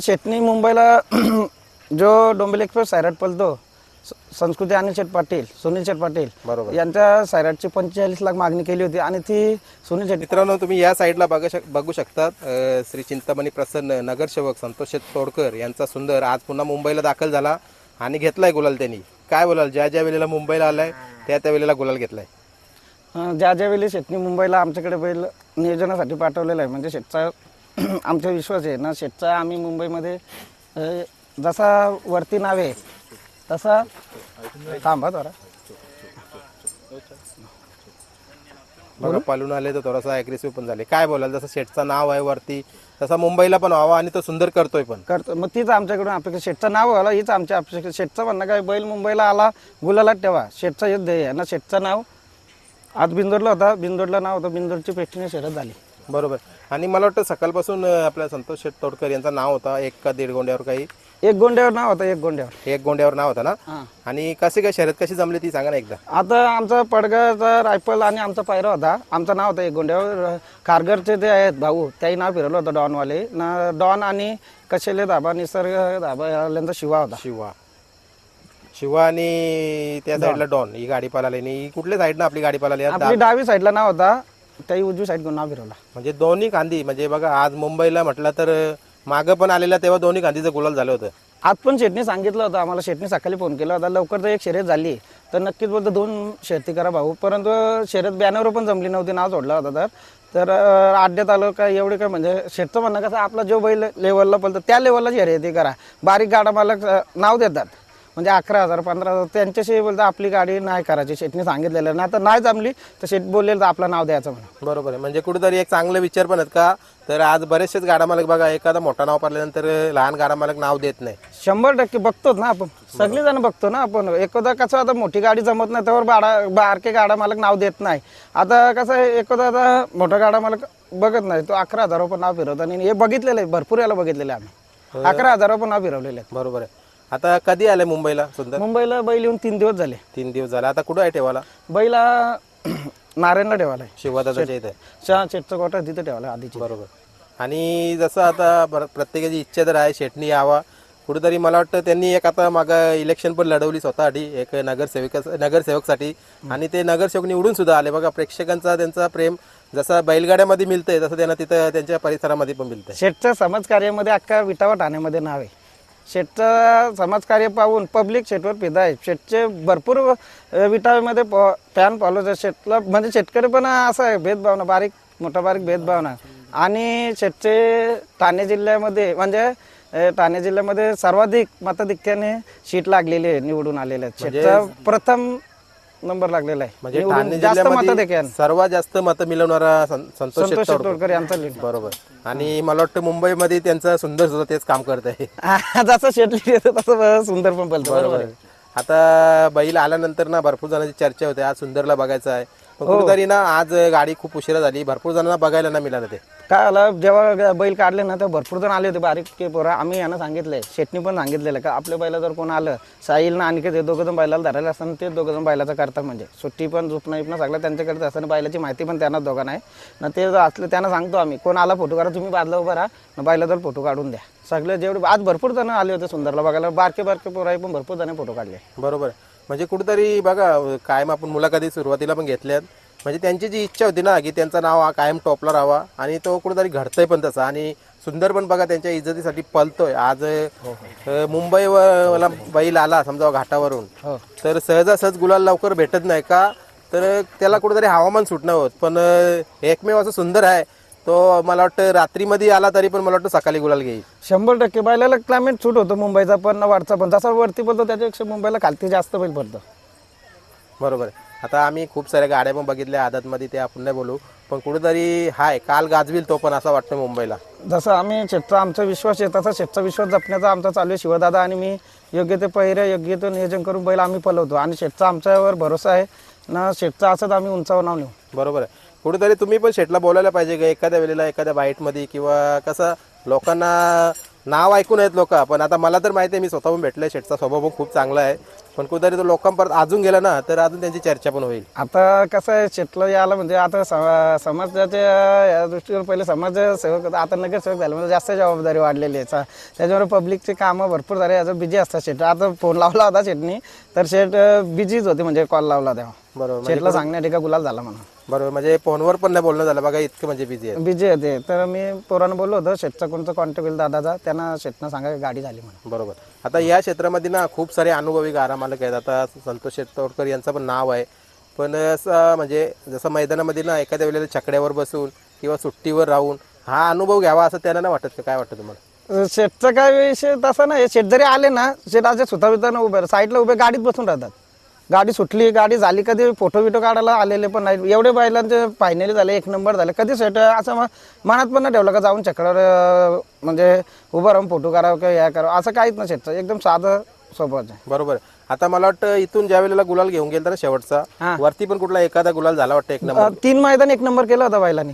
शेटनी मुंबईला जो डोंबिवली एक्सप्रेस सैराट पळतो संस्कृती अनिल शेठ पाटील सुनील शेठ पाटील बरोबर. यांच्या सैराटची 45 लाख मागणी केली होती आणि ती सुनील शेठ मित्रांनो तुम्ही या साईडला बघू शकतात श्री चिंतामणी प्रसन्न नगरसेवक संतोष शेठ तोडकर यांचा सुंदर आज पुन्हा मुंबईला दाखल झाला आणि घेतलाय गुलाल त्यांनी. काय बोलाल, ज्या ज्या वेळेला मुंबईला आलाय त्या त्या वेळेला गुलाल घेतलाय. ज्या ज्यावेळी शेटनी मुंबईला आमच्याकडे बैल नियोजनासाठी पाठवलेला आहे म्हणजे शेटचा आमचा विश्वास आहे ना शेटचा. आम्ही मुंबईमध्ये जसा वरती नाव आहे तसा थांबा जरा बघा पालून आले तर थोडासा ॲग्रेसिव्ह पण झाले. काय बोलाल, जसं शेठचं नाव आहे वरती तसा मुंबईला पण व्हावा आणि तो सुंदर करतोय पण करतो. मग तीच आमच्याकडून अपेक्षा, शेटचं नाव आला हीच आमची अपेक्षा. शेटचं म्हणणं काय, बैल मुंबईला आला गुलालात ठेवा, शेटचं हेच ध्येय आहे ना. शेटचं नाव आज बिंदोडला होता, बिंदोडला नाव होतं, बिंदोडची पेटीने शर्यत झाली. बरोबर. आणि मला वाटतं सकाळपासून आपल्या संतोष शेठ तोडकर यांचं नाव होता 1 का 1.5 गोंड्यावर काही एक गोंड्यावर नाव होतं, एक गोंड्यावर 1 गोंड्यावर नाव होता ना. हां. आणि कशी काय शर्यत कशी जमली ती सांगा ना एकदा. आता आमचा पडगाचा रायफल आणि आमचा पायरा होता. आमचं नाव होतं एक गोंड्यावर. खारघरचे ते आहेत भाऊ त्याही नाव फिरवलं होतं डॉनवाले ना. डॉन आणि कशेले धाबा निसर्ग धाबा यांचा शिवा होता. शिवा आणि त्या साईडला डॉन ही गाडी पळाली. आणि कुठल्या साईडनं आपली गाडी पळाली? आपली डावी साईडला नाव होता, त्याही उजवी साईड नाव फिरवला. म्हणजे दोन्ही खांदी. म्हणजे बघा आज मुंबईला म्हटलं तर मागं पण आलेला तेव्हा दोन्ही खांदीचं गुलाल झालं होतं. आज पण शेटने सांगितलं होतं आम्हाला, शेटने सकाळी फोन केला होता, लवकर जर एक शर्यत झाली तर नक्कीच बोलतो 2 शर्यती करा भाऊ. परंतु शर्यत बॅनरवर पण जमली नव्हती, नाव सोडला होता. तर अड्ड्यात आलं काय एवढे काय म्हणजे शेटचं म्हणणं कसं, आपला जो बैल लेवलला पळतो त्या लेवलला शर्यती करा. बारीक गाडा मालक नाव देतात म्हणजे 11,000 15,000 त्यांच्याशी बोलतं आपली गाडी नाही करायची. शेटने सांगितलेलं नाही तर नाही जमली तर शेट बोललेलं तर आपलं नाव द्यायचं म्हणून. बरोबर आहे. म्हणजे कुठेतरी एक चांगले विचार पण आहेत का. तर आज बरेचसेच गाडा मालक बघा एखादा मोठा नाव पडल्यानंतर लहान गाडा मालक नाव देत नाही. 100% बघतोच ना आपण, सगळी जण बघतो ना आपण. एखादा कसं आता मोठी गाडी जमत नाही त्यावर बारके गाडा मालक नाव देत नाही. आता कसं आहे, एखादा आता मोठा गाडा मालक बघत नाही तो 11,000 पण नाव फिरवतो. आणि हे बघितलेलं आहे, भरपूर याला बघितलेलं आहे आम्ही. 11,000 पण नाव फिरवलेले आहेत. बरोबर आहे. आता कधी आले मुंबईला सुंदर? मुंबईला बैल येऊन 3 दिवस झाले. 3 दिवस झाले. आता कुठं आहे ठेवाला? बैला नारायणला ठेवाला आहे. शिवादादाच्या इथे. शेटचा गोठा तिथे ठेवाला आधीची. बरोबर. आणि जसं आता प्रत्येकाची इच्छा तर आहे शेटनी यावा कुठेतरी. मला वाटतं त्यांनी एक आता मागं इलेक्शन पण लढवली स्वतःसाठी एक नगरसेवकसाठी. आणि ते नगरसेवक निवडून सुद्धा आले. बघा प्रेक्षकांचा त्यांचा प्रेम जसं बैलगाड्यामध्ये मिळतंय तसं त्यांना तिथं त्यांच्या परिसरामध्ये पण मिळतंय. शेटच्या समाजकार्यामध्ये अख्खा विटावा ठाण्यामध्ये नाव आहे. शेटचं समाजकार्य पाहून पब्लिक शेटवर फिदा आहे. शेटचे भरपूर विटाव्यामध्ये फॅन फॉलोअर्स आहेत. शेटला म्हणजे शेतकरी पण असं आहे भेदभावना, बारीक मोठा बारीक भेदभावना. आणि शेटचे ठाणे जिल्ह्यामध्ये सर्वाधिक मताधिक्याने सीट लागलेली आहे, निवडून आलेले आहेत. शेटचा प्रथम नंबर लागलेला आहे. म्हणजे निवडून ठाणे जास्त जिल्ह्यामध्ये मताधिक्याने सर्वात जास्त मतं मिळवणारा संतोष शेठ तोडकर यांचा लीड. बरोबर. आणि मला वाटतं मुंबईमध्ये त्यांचं सुंदर सुद्धा तेच काम करत आहे. जसं शेटली येतं तसं सुंदर पण पळतो. बरोबर आहे. आता बैल आल्यानंतर ना भरपूर जणांची चर्चा होते आज सुंदरला बघायचं आहे. पण कुठेतरी ना आज गाडी खूप उशिरा झाली, भरपूर जणांना बघायला ना मिळालं. ते काय आलं, जेव्हा बैल काढले ना तेव्हा भरपूर जण आले होते बारीक पोरं. आम्ही यांना सांगितलंय, शेटनी पण सांगितलेलं का आपल्या बैला जर कोण आलं साहिल ना आणखी ते दोघं जण बैलाला धरायला असताना ते दोघं जण बैलाचा करतात. म्हणजे सुट्टी पण झोपणं इपणं सगळं त्यांच्याकडे असताना बैलाची माहिती पण त्यांना दोघांना आहे ना. ते असलं त्यांना सांगतो आम्ही, कोण आला फोटो काढा तुम्ही बाजला उभा राहा ना, बैला जर फोटो काढून द्या. सगळे जेवढे आज भरपूर जण आले होते सुंदरला बघायला, बारके पोराही पण भरपूर जण फोटो काढले. बरोबर. म्हणजे कुठेतरी बघा कायम आपण मुलाखती सुरुवातीला पण घेतल्यात. म्हणजे त्यांची जी इच्छा होती ना की त्यांचं नाव हा कायम टॉपला राहावा आणि तो कुठेतरी घडतंय पण तसा. आणि सुंदर पण बघा त्यांच्या इज्जतीसाठी पळतोय. आज मुंबईला बैल आला समजा घाटावरून तर सहजासहज गुलाल लवकर भेटत नाही का. तर त्याला कुठेतरी हवामान सुटणं होत. पण एकमेव असं सुंदर आहे तो, मला वाटतं रात्रीमध्ये आला तरी पण मला वाटतं सकाळी गुलाल घेईल. 100% बैलाला क्लायमेट सूट होतं मुंबईचा पण वरचा पण. जसा वरती पडतो त्याच्यापेक्षा मुंबईला खालती जास्त बैल पडतं. बरोबर. आता आम्ही खूप साऱ्या गाड्या पण बघितल्या आदतमध्ये, ते आपण नाही बोलू. पण कुठेतरी हाय काल गाजविल तो पण असं वाटतं मुंबईला. जसं आम्ही शेटचा आमचा विश्वास आहे तसा शेटचा विश्वास जपण्याचा आमचा चालू आहे. शिवदादा आणि मी योग्य ते पहिऱ्या योग्य ते नियोजन करून बैल आम्ही पळवतो. आणि शेटचा आमच्यावर भरोसा आहे ना. शेटचा असंच आम्ही उंचावर नाव नेऊ. बरोबर आहे. कुठेतरी तुम्ही पण शेटला बोलायला पाहिजे का एखाद्या वेळेला एखाद्या बाईटमध्ये किंवा कसं लोकांना नाव ऐकून आहेत लोक, पण आता मला तर माहिती आहे, मी स्वतःहून भेटलोय. शेठचा स्वभाव पण खूप चांगला आहे, पण कुठेतरी तो लोकांपर्यंत अजून गेला ना तर अजून त्यांची चर्चा पण होईल. आता कसं आहे शेतला यायला म्हणजे आता समाजाच्या या दृष्टीवर पहिले समाजसेवक होता, आता नगरसेवक झाले म्हणजे जास्त जबाबदारी वाढलेली आहे. त्याच्यावर पब्लिकचे कामं भरपूर झाले, याचं बिझी असतात शेट. आता फोन लावला होता शेटनी तर शेट बिझीच होते, म्हणजे कॉल लावला तेव्हा बरोबर शेटला सांगण्यात का गुलाल झाला म्हणून. बरोबर, म्हणजे फोनवर पण नाही बोलणं झालं बघा, इतकं म्हणजे बिझी आहे. बिझी होते. तर मी पोरानं बोललो होतो शेटचा कोणता कॉन्टॅक्ट होईल दादाचा, त्यांना शेटनं सांगा गाडी झाली म्हणून. बरोबर. आता या क्षेत्रामध्ये ना खूप सारे अनुभवी गारा मालक आहेत. आता संतोष शेठ तोडकर यांचं पण नाव आहे, पण असं म्हणजे जसं मैदानामध्ये ना एखाद्या वेळेला छकड्यावर बसून किंवा सुट्टीवर राहून हा अनुभव घ्यावा असं त्यांना नाही वाटत का? काय वाटतं तुम्हाला? शेटचा काय विषय तसा नाही. शेट जरी आले ना, शेट असे सुताविताना उभे साईडला उभे गाडीत बसून राहतात. गाडी सुटली, गाडी झाली, कधी फोटो बिटो काढायला आलेले पण नाही. एवढे बैलांचे फायनली झाले, 1 नंबर झाले, कधी शेट असं मनात पण नाही ठेवलं का जाऊन चक्रावर म्हणजे उभं राहून फोटो काढावं किंवा या करावं, असं काहीच नाही. शेटचं एकदम साधं स्वभावच आहे. बरोबर. आता मला वाटतं इथून ज्या वेळेला गुलाल घेऊन गेला ना शेवटचा, वरती पण कुठला एखादा गुलाल झाला वाटतं 1 नंबर? 3 मैदान 1 नंबर केला होता बैलांनी,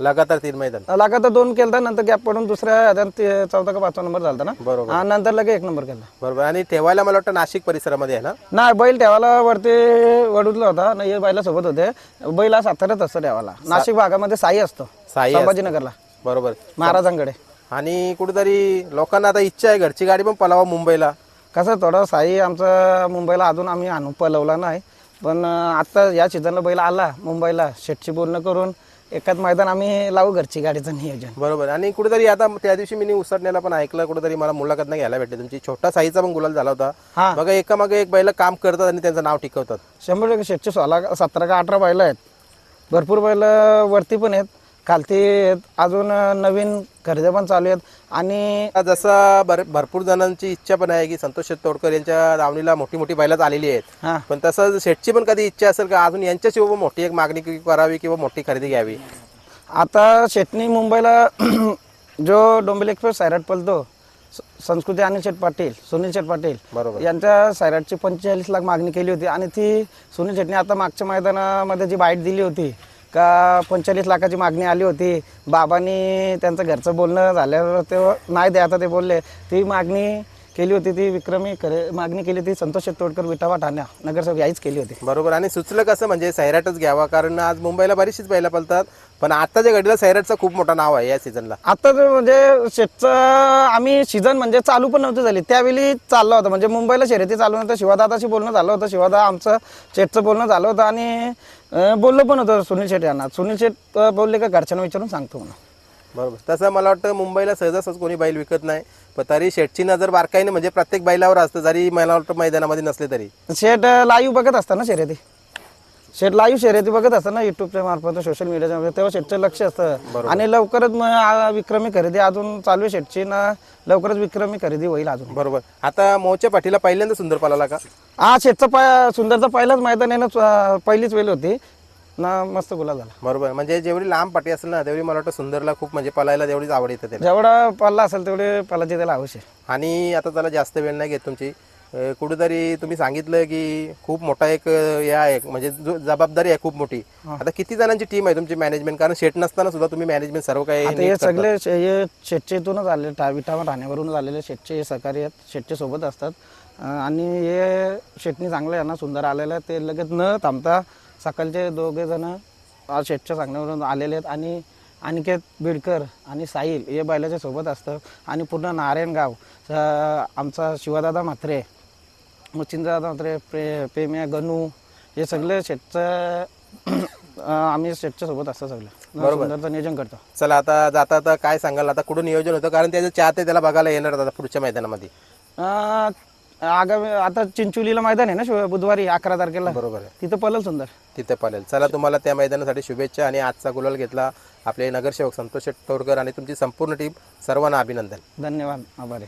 लगातार 3 मैदान. लगातार 2 केलता, नंतर गॅप पडून दुसऱ्या 4था का 5वा नंबर झाला ना. बरोबर. आणि नंतर लगे 1 नंबर केला. बरोबर. आणि ठेवायला मला वाटतं नाशिक परिसरामध्ये आहे ना? नाही, बैल ठेवायला वरती वडूदला होता ना, हे बैला सोबत होते. बैल हा साताऱ्यात असतो ठेवायला. नाशिक भागामध्ये साई असतो, साई संभाजीनगरला बरोबर महाराजांकडे. आणि कुठेतरी लोकांना आता इच्छा आहे घरची गाडी पण पलावा मुंबईला. कसं थोडं साई आमचं मुंबईला अजून आम्ही आणून पलवला नाही, पण आता या सीझनला बैल आला मुंबईला, शेटची बोलणं करून एकाच मैदान आम्ही लावू घरची गाडीचं नियोजन. बरोबर. आणि कुठेतरी आता त्या दिवशी मी उसरण्याला पण ऐकलं, कुठेतरी मला मुलाखत नाही घ्यायला भेटली तुमची. छोटा साईचा पण गुलाल झाला होता. हा, बघा एकामागे एक बैल काम करतात आणि त्यांचं नाव टिकवतात. 100% शेटचे 17 का 18 बैल आहेत. भरपूर बैल वरती पण आहेत, खालती आहेत, अजून नवीन खरेदी पण चालू आहेत. आणि जसं भरपूर जणांची इच्छा पण आहे की संतोष शेठ तोडकर यांच्या दावणीला मोठी मोठी बैलाच आलेली आहेत, हा, पण तसं शेठची पण कधी इच्छा असेल का अजून यांच्याशिवाय मोठी एक मागणी करावी किंवा मोठी खरेदी घ्यावी? आता शेटनी मुंबईला जो डोंबिवली एक्सप्रेस सैराट पलतो, संस्कृती अनिल शेठ पाटील, सुनील शेठ पाटील बरोबर. यांच्या सैराटची 45 लाख मागणी केली होती. आणि ती सुनील शेटने आता मागच्या मैदानामध्ये जी बाईट दिली होती का 45 लाखाची मागणी आली होती, बाबांनी त्यांचं घरचं बोलणं झाल्यावर ते नाही द्यायचं ते बोलले, ती मागणी केली होती, ती विक्रमी मागणी केली होती. संतोष शेठ तोडकर विटावा ठाण्या नगरसेवक याहीच केली होती. बरोबर. आणि सुचलं कसं म्हणजे सैराटच घ्यावा, कारण आज मुंबईला बरीचशीच बैला पळतात, पण आताच्या घडीला सैराटचं खूप मोठं नाव आहे या सीझनला. आता म्हणजे शेटचं आम्ही सीझन म्हणजे चालू पण नव्हती झाली त्यावेळी चाललं होतं, म्हणजे मुंबईला शर्यती चालू नव्हतं. शिवादादाशी बोलणं झालं होतं, शिवादा आमचं शेटचं बोलणं झालं होतं आणि बोललो पण होतं सुनील शेट यांना. सुनील शेट बोलले का घरच्यांना विचारून सांगतो म्हणून. बरोबर. तसं मला वाटतं मुंबईला सहजासहज कोणी बैल विकत नाही, पण तरी शेठची नजर बारकाईने म्हणजे प्रत्येक बैलावर असतं, जरी मला वाटतं मैदानामध्ये नसले तरी. शेट लाईव्ह बघत असतं ना शर्यती, शेट लाईव्ह शर्यती बघत असतं ना युट्यूबच्या मार्फत, सोशल मीडियाच्या मार्फत, तेव्हा शेटचं लक्ष असतं. आणि लवकरच विक्रमी खरेदी अजून चालू आहे शेटची ना, लवकरच विक्रमी खरेदी होईल अजून. बरोबर. आता मोच्या पाठीला पहिल्यांदा सुंदर पालाला का? हा, शेटचा सुंदरचा पहिलाच मैदान आहे ना, पहिलीच वेळ होती ना, मस्त गुलाल झाला. बरोबर. म्हणजे जेवढी लांब पाठी असेल ना तेवढी मला वाटतं सुंदरला खूप म्हणजे पळायला तेवढीच आवड येते त्याला. जेवढा पल्ला असेल तेवढे पल्लाची त्याला आवश्यक. आणि आता त्याला जास्त वेळ नाही घेत तुमची, कुठेतरी तुम्ही सांगितलं की खूप मोठा एक या आहे म्हणजे जबाबदारी आहे खूप मोठी. आता किती जणांची टीम आहे तुमची मॅनेजमेंट? कारण शेट नसताना सुद्धा तुम्ही मॅनेजमेंट सर्व काही हे सगळे हे शेटचे इथूनच आले, विटावा ठाण्यावरून आलेले शेटचे हे सहकारी आहेत, शेटचे सोबत असतात. आणि हे शेटनी चांगलं यांना सुंदर आलेलं आहे, ते लगेच न थांबता सकाळचे 2 जण आज शेटच्या सांगण्यावरून आलेले आहेत. आणि अनिकेत बिडकर आणि साहिल हे बैलाच्या सोबत असतं. आणि पूर्ण नारायणगाव आमचा शिवादादा म्हात्रे, मच्छिंद्रदादा म्हात्रे, प्रेम्या, गणू हे सगळे शेटचं आम्ही शेटच्या सोबत असतो, सगळं सुंदरचं नियोजन करतो. चला आता जाता आता काय सांगाल, आता कुठं नियोजन होतं? कारण त्याचं चाहते त्याला बघायला येणार आता पुढच्या मैदानामध्ये. आगामी आता चिंचोलीला मैदान आहे ना बुधवारी 11 तारखेला, बरोबर आहे, तिथं पळेल सुंदर, तिथे पळेल. चला तुम्हाला त्या मैदानासाठी शुभेच्छा. आणि आजचा गुलाल घेतला आपले नगरसेवक संतोष शेठ तोडकर आणि तुमची संपूर्ण टीम, सर्वांना अभिनंदन. धन्यवाद, आभारी.